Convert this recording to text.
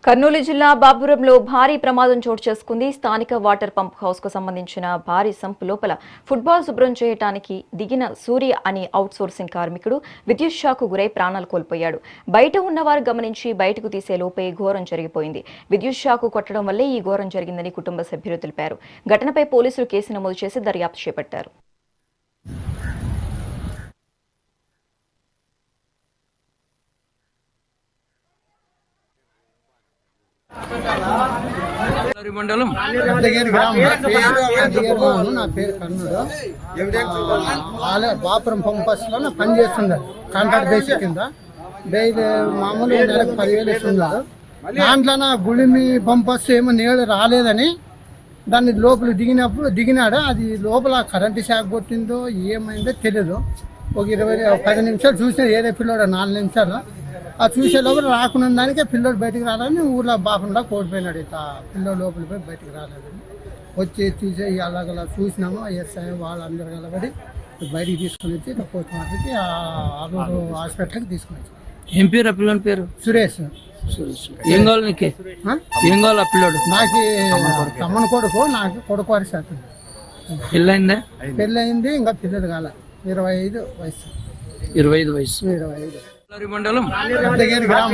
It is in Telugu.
కర్నూలు జిల్లా బాపురంలో భారీ ప్రమాదం చోటు చేసుకుంది. స్థానిక వాటర్ పంప్ హౌస్ కు సంబంధించిన భారీ సంప్ లోపల ఫుట్బాల్ శుభ్రం చేయడానికి దిగిన సూర్య అని అవుట్సోర్సింగ్ కార్మికుడు విద్యుత్ షాక్ గురై ప్రాణాలు కోల్పోయాడు. బయట ఉన్నవారు గమనించి బయటకు తీసే లోపే ఘోరం జరిగిపోయింది. విద్యుత్ షాక్ కొట్టడం వల్లే ఈ ఘోరం జరిగిందని కుటుంబ సభ్యులు తెలిపారు. ఘటనపై పోలీసులు కేసు నమోదు చేసి దర్యాప్తు చేపట్టారు. మండలం నా పేరు కర్నూలు. బాపురం పంపస్ లో పనిచేస్తున్నారు. కాంట్రాక్ట్ బేసిక్ కింద మామూలు నెలకు 10,000 ఇస్తున్నారు. దాంట్లో నా గుళిమి పంపస్ ఏమో నీళ్ళు రాలేదని దాన్ని లోపల దిగినాడు. అది లోపల కరెంటు షాక్ కొట్టిందో ఏమైందో తెలియదు. ఒక 10 నిమిషాలు చూసిన ఏదే పిల్లోడు 4 నిమిషాలు ఆ చూసే లోపల రాకుండా దానికే పిల్లోడు బయటకు రాలని ఊర్లో బాకుండా కోల్పోయినాడు. ఇట్లా పిల్లోడు లోపల పోయి బయటకు రాలేదని వచ్చి తీసే అలాగలా చూసినాము. ఎస్ఐ వాళ్ళందరూ కలబడి బయటికి తీసుకుని వచ్చి పోస్ట్ మార్టంకి ఆరూరు హాస్పిటల్కి తీసుకుని వచ్చి. ఏం పేరు? ఆ పిల్లని పేరు సురేష్. ఏం కావాలి నీకే? ఏం కావాలి? ఆ పిల్లోడు నాకు తమ్మని కొడుకు, నాకు కొడుకు వారి శాతం. పెళ్ళైందా? పెళ్ళయింది, ఇంకా పిల్లలు కాల. 25 వయసు. 25 వయసు. 25 మండలం గ్రామం.